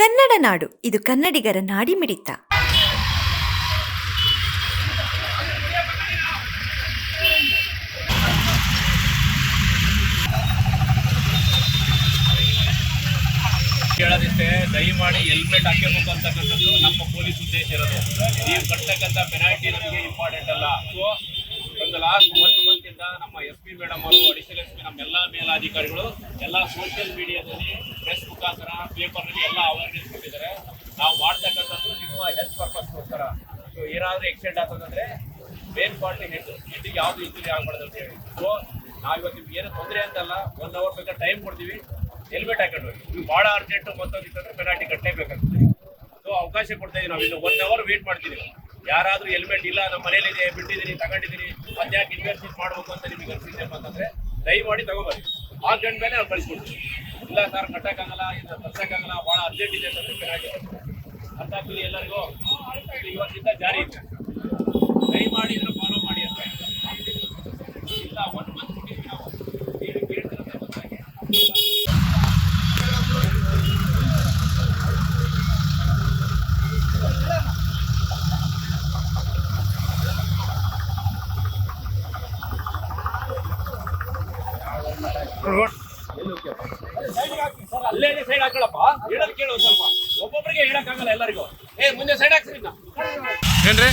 ಕನ್ನಡ ನಾಡು ಇದು ಕನ್ನಡಿಗರ ನಾಡಿಮಿಡಿತ. ಹೇಳೋದಿಷ್ಟೇ, ದಯಮಾಡಿ ಹೆಲ್ಮೆಟ್ ಹಾಕಬೇಕು ಅಂತಕ್ಕಂಥದ್ದು ನಮ್ಮ ಪೊಲೀಸ್ ಉದ್ದೇಶ ಇರೋದು. ನೀವು ಕಟ್ಟತಕ್ಕಂಥ ಪೆನಾಲ್ಟಿ ನಮಗೆ ಇಂಪಾರ್ಟೆಂಟ್ ಅಲ್ಲ. ಸೊ ಒಂದು ಲಾಸ್ಟ್ 1 ಮಂತಿಂದ ನಮ್ಮ SP ಮೇಡಮ್ ಅವರು, ಅಡಿಷನಲ್ SP ನಮ್ಮೆಲ್ಲ ಮೇಲಾಧಿಕಾರಿಗಳು ಎಲ್ಲ ಸೋಷಿಯಲ್ ಮೀಡಿಯಾದಲ್ಲಿ, ಪ್ರೆಸ್ ಮುಖಾಂತರ, ಪೇಪರ್ನಲ್ಲಿ ಎಲ್ಲ ಅವೇರ್ನೆಸ್ ಕೊಟ್ಟಿದ್ದಾರೆ. ನಾವು ಮಾಡ್ತಕ್ಕಂಥದ್ದು ನಿಮ್ಮ ಹೆಲ್ತ್ ಪರ್ಪಸ್ಗೋಸ್ಕರ. ಸೊ ಏನಾದರೂ ಆಕ್ಸಿಡೆಂಟ್ ಆಗ್ತದಂದ್ರೆ ಮೇನ್ ಪಾರ್ಟಿ ಹೆಡ್ಗೆ ಯಾವುದು ಇಂಜುರಿ ಆಗಬಾರ್ದು ಅಂತ ಹೇಳಿ. ಸೊ ನಾವಿವತ್ತು ನಿಮ್ಗೆ ಏನು ತೊಂದರೆ ಅಂತಲ್ಲ, 1 ಅವರ್ ಬೇಕಾದ್ರೆ ಟೈಮ್ ಕೊಡ್ತೀವಿ, ಹೆಲ್ಮೆಟ್ ಹಾಕೊಂಡು ನೀವು ಭಾಳ ಅರ್ಜೆಂಟು ಮತ್ತೊಂದಿತ್ತಂದ್ರೆ ಪೆನಾಲ್ಟಿ ಕಟ್ಟಲೇಬೇಕಾಗ್ತದೆ. ಸೊ ಅವಕಾಶ ಕೊಡ್ತಾ ಇದೀವಿ. ನಾವು ಇನ್ನು 1 ಅವರ್ ವೇಟ್ ಮಾಡ್ತೀವಿ. ಯಾರಾದರೂ ಹೆಲ್ಮೆಟ್ ಇಲ್ಲ, ನಮ್ಮ ಮನೇಲಿದೆ, ಬಿಟ್ಟಿದ್ದೀನಿ, ತಗೊಂಡಿದ್ದೀನಿ, ಅದ್ಯಾಕೆ ಇನ್ವೆಸ್ಟ್ಮೆಂಟ್ ಮಾಡಬೇಕು ಅಂತ ನಿಮಗೆ ಅನಿಸಿದ್ದೆಪ್ಪ ಅಂತಂದರೆ ದಯಮಾಡಿ ತಗೋಬರ್ರಿ. ಹಾಕೊಂಡು ಮೇಲೆ ನಾವು ಕಳಿಸ್ಕೊಡ್ತೀವಿ. ಇಲ್ಲ ಸರ್ ಕಟ್ಟೋಕ್ಕಾಗಲ್ಲ, ಇಲ್ಲ ತರ್ಸೋಕ್ಕಾಗಲ್ಲ, ಭಾಳ ಅರ್ಜೆಂಟ್ ಇದೆ ಅಂತಂದರೆ ಪೆನಾಲ್ಟಿ ಅರ್ಥ ಆಗ್ತೀವಿ ಎಲ್ಲರಿಗೂ. ಇವತ್ತಿಂದ ಜಾರಿ ಇದೆ, ದಯಮಾಡಿ ಇದನ್ನು ಫಾಲೋ ಮಾಡಿ ಅಂತ. ಇಲ್ಲ 1 ಮಂತ್ ಕೊಟ್ಟಿದ್ವಿ ನಾವು. ನೀವು ಕೇಳ್ತಿರೋದು ಅಲ್ಲೇ ಸೈಡ್ ಹಾಕೊಳ್ಳಪ್ಪ. ಹೇಳೋದು ಕೇಳು ಸ್ವಲ್ಪ. ಒಬ್ಬೊಬ್ಬರಿಗೆ ಹೇಳಕ್ಕಾಗಲ್ಲ ಎಲ್ಲರಿಗೂ. ಮುಂದೆ ಸೈಡ್ ಹಾಕ್ಸ್ರಿ. ಏನ್ರಿ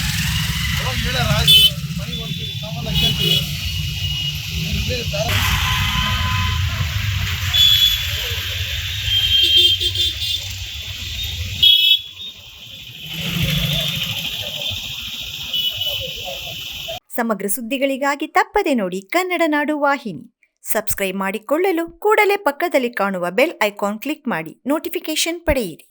ಸಮಗ್ರ ಸುದ್ದಿಗಳಿಗಾಗಿ ತಪ್ಪದೆ ನೋಡಿ ಕನ್ನಡ ನಾಡು ವಾಹಿನಿ. ಸಬ್ಸ್ಕ್ರೈಬ್ ಮಾಡಿಕೊಳ್ಳಲು ಕೂಡಲೇ ಪಕ್ಕದಲ್ಲಿ ಕಾಣುವ ಬೆಲ್ ಐಕಾನ್ ಕ್ಲಿಕ್ ಮಾಡಿ ನೋಟಿಫಿಕೇಶನ್ ಪಡೆಯಿರಿ.